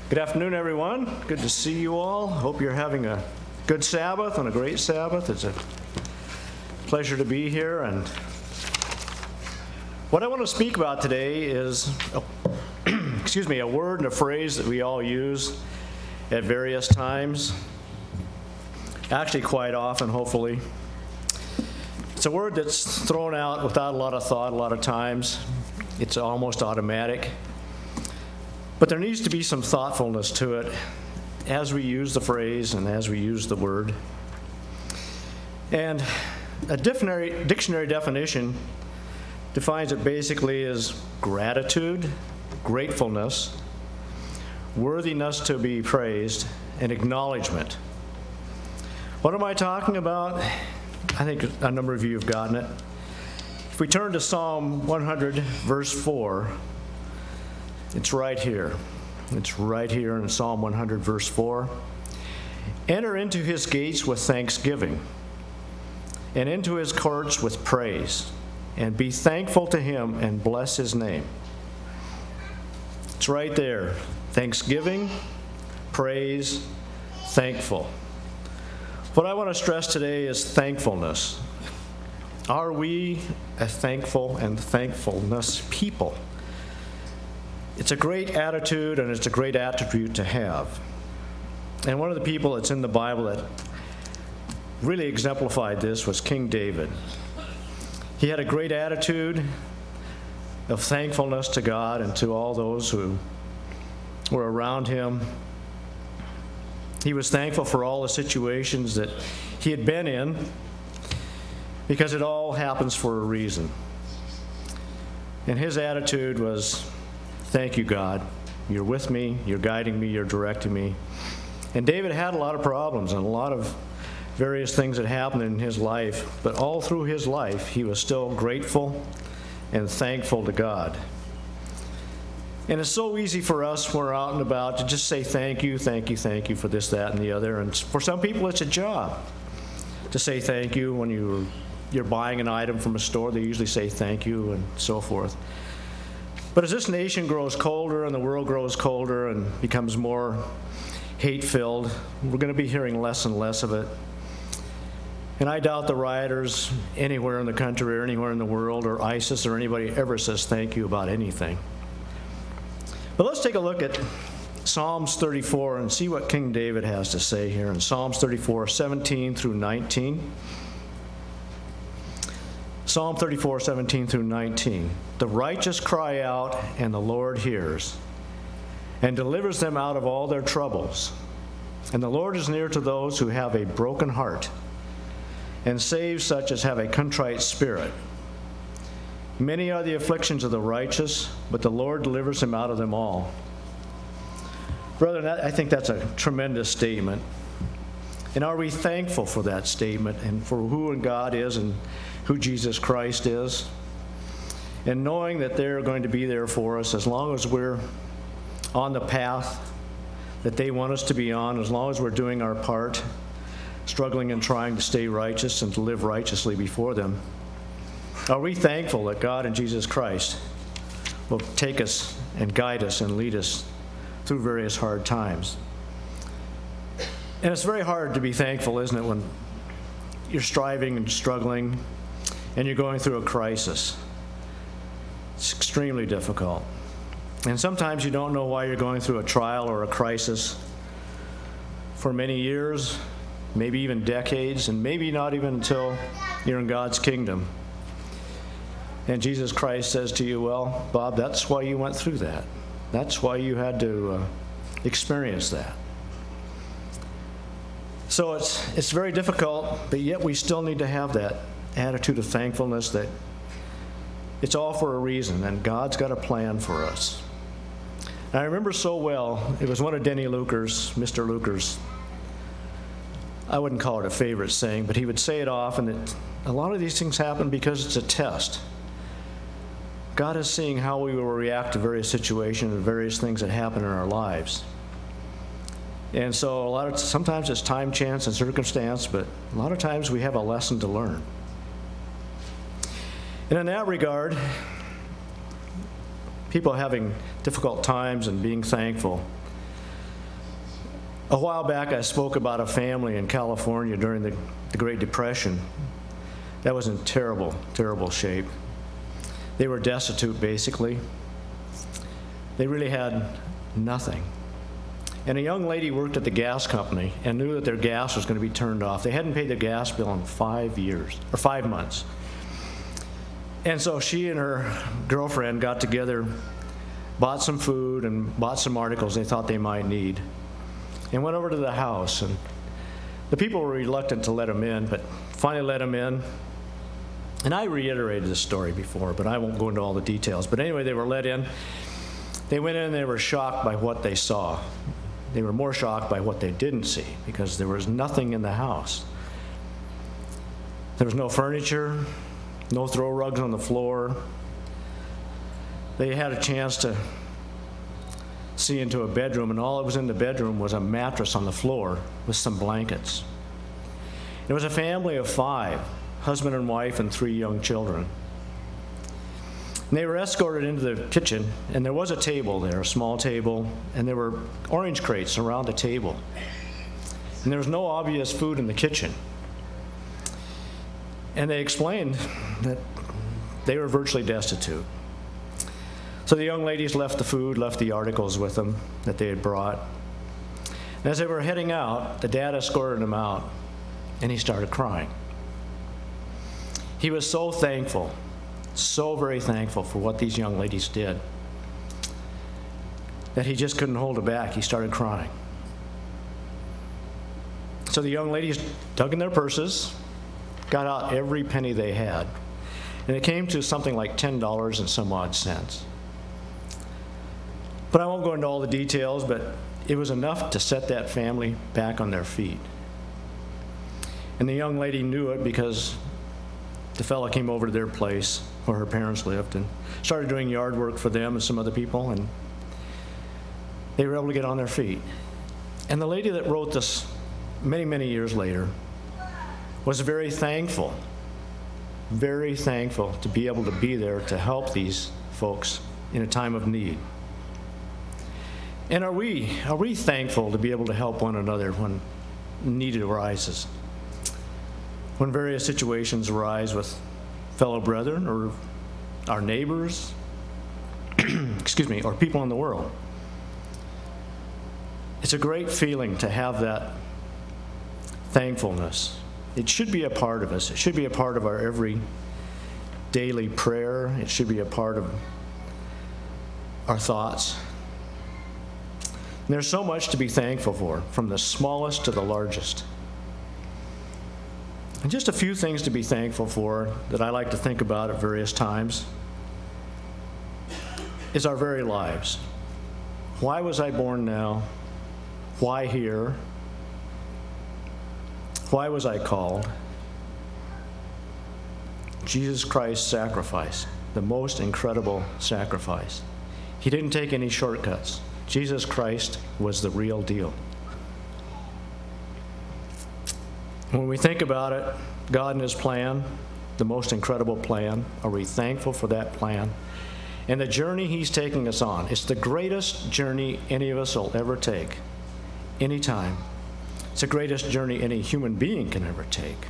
Good afternoon, everyone. Good to see you all. Hope you're having a good Sabbath and a great Sabbath. It's a pleasure to be here. And what I want to speak about today is, a word and a phrase that we all use at various times. Actually, quite often, hopefully. It's a word that's thrown out without a lot of thought a lot of times. It's almost automatic. But there needs to be some thoughtfulness to it as we use the phrase and as we use the word. And a dictionary definition defines it basically as gratitude, gratefulness, worthiness to be praised, and acknowledgement. What am I talking about? I think a number of you have gotten it. If we turn to Psalm 100, verse 4, it's right here. It's right here in Psalm 100, verse 4. Enter into his gates with thanksgiving, and into his courts with praise, and be thankful to him and bless his name. It's right there. Thanksgiving, praise, thankful. What I want to stress today is thankfulness. Are we a thankful and thankfulness people? It's a great attitude and it's a great attribute to have. And one of the people that's in the Bible that really exemplified this was King David. He had a great attitude of thankfulness to God and to all those who were around him. He was thankful for all the situations that he had been in because it all happens for a reason. And his attitude was, thank you, God. You're with me, you're guiding me, you're directing me. And David had a lot of problems and a lot of various things that happened in his life, but all through his life, he was still grateful and thankful to God. And it's so easy for us when we're out and about to just say thank you for this, that, and the other. And for some people, it's a job to say thank you. When you're buying an item from a store, they usually say thank you and so forth. But as this nation grows colder and the world grows colder and becomes more hate-filled, we're going to be hearing less and less of it. And I doubt the rioters anywhere in the country or anywhere in the world or ISIS or anybody ever says thank you about anything. But let's take a look at Psalms 34 and see what King David has to say here in Psalms 34, 17 through 19. Psalm 34, 17 through 19. The righteous cry out, and the Lord hears, and delivers them out of all their troubles. And the Lord is near to those who have a broken heart, and saves such as have a contrite spirit. Many are the afflictions of the righteous, but the Lord delivers him out of them all. Brethren, I think that's a tremendous statement. And are we thankful for that statement and for who God is and who Jesus Christ is? And knowing that they're going to be there for us as long as we're on the path that they want us to be on, as long as we're doing our part, struggling and trying to stay righteous and to live righteously before them. Are we thankful that God and Jesus Christ will take us and guide us and lead us through various hard times? And it's very hard to be thankful, isn't it, when you're striving and struggling and you're going through a crisis. It's extremely difficult. And sometimes you don't know why you're going through a trial or a crisis for many years, maybe even decades, and maybe not even until you're in God's kingdom. And Jesus Christ says to you, well, Bob, that's why you went through that. That's why you had to experience that. So it's very difficult, but yet we still need to have that attitude of thankfulness that it's all for a reason, and God's got a plan for us. And I remember so well, it was one of Denny Luker's, Mr. Luker's, I wouldn't call it a favorite saying, but he would say it often that a lot of these things happen because it's a test. God is seeing how we will react to various situations and various things that happen in our lives. And so sometimes it's time, chance, and circumstance, but a lot of times we have a lesson to learn. And in that regard, people having difficult times and being thankful, A while back, I spoke about a family in California during the Great Depression that was in terrible, terrible shape. They were destitute, basically. They really had nothing. And a young lady worked at the gas company and knew that their gas was going to be turned off. They hadn't paid their gas bill in 5 months. And so she and her girlfriend got together, bought some food and bought some articles they thought they might need, and went over to the house. And the people were reluctant to let them in, but finally let them in. And I reiterated this story before, but I won't go into all the details. But anyway, they were let in. They went in and they were shocked by what they saw. They were more shocked by what they didn't see, because there was nothing in the house. There was no furniture, no throw rugs on the floor. They had a chance to see into a bedroom, and all that was in the bedroom was a mattress on the floor with some blankets. It was a family of 5, husband and wife and 3 young children. And they were escorted into the kitchen, and there was a table there, a small table, and there were orange crates around the table. And there was no obvious food in the kitchen. And they explained that they were virtually destitute. So the young ladies left the food, left the articles with them that they had brought. And as they were heading out, the dad escorted them out, and he started crying. He was so thankful, so very thankful for what these young ladies did, that he just couldn't hold it back. He started crying. So the young ladies dug in their purses, got out every penny they had, and it came to something like $10 and some odd cents. But I won't go into all the details, but it was enough to set that family back on their feet. And the young lady knew it because the fellow came over to their place where her parents lived and started doing yard work for them and some other people, and they were able to get on their feet. And the lady that wrote this many, many years later was very thankful to be able to be there to help these folks in a time of need. And are we thankful to be able to help one another when need arises? When various situations arise with fellow brethren or our neighbors, or people in the world. It's a great feeling to have that thankfulness. It should be a part of us. It should be a part of our every daily prayer. It should be a part of our thoughts. And there's so much to be thankful for, from the smallest to the largest. And just a few things to be thankful for that I like to think about at various times is our very lives. Why was I born now? Why here? Why was I called? Jesus Christ's sacrifice, the most incredible sacrifice. He didn't take any shortcuts. Jesus Christ was the real deal. When we think about it, God and His plan, the most incredible plan, are we thankful for that plan? And the journey He's taking us on, it's the greatest journey any of us will ever take, anytime. It's the greatest journey any human being can ever take.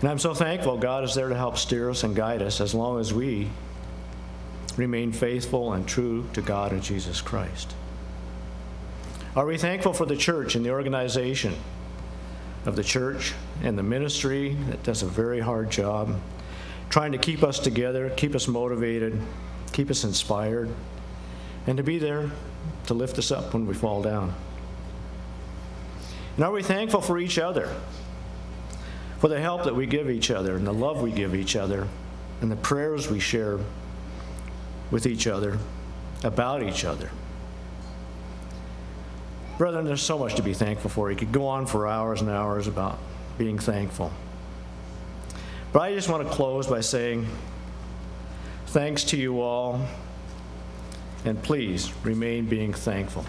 And I'm so thankful God is there to help steer us and guide us as long as we remain faithful and true to God and Jesus Christ. Are we thankful for the church and the organization of the church and the ministry that does a very hard job trying to keep us together, keep us motivated, keep us inspired, and to be there to lift us up when we fall down? And are we thankful for each other, for the help that we give each other and the love we give each other and the prayers we share with each other, about each other? Brethren, there's so much to be thankful for. You could go on for hours and hours about being thankful. But I just want to close by saying thanks to you all, and please remain being thankful.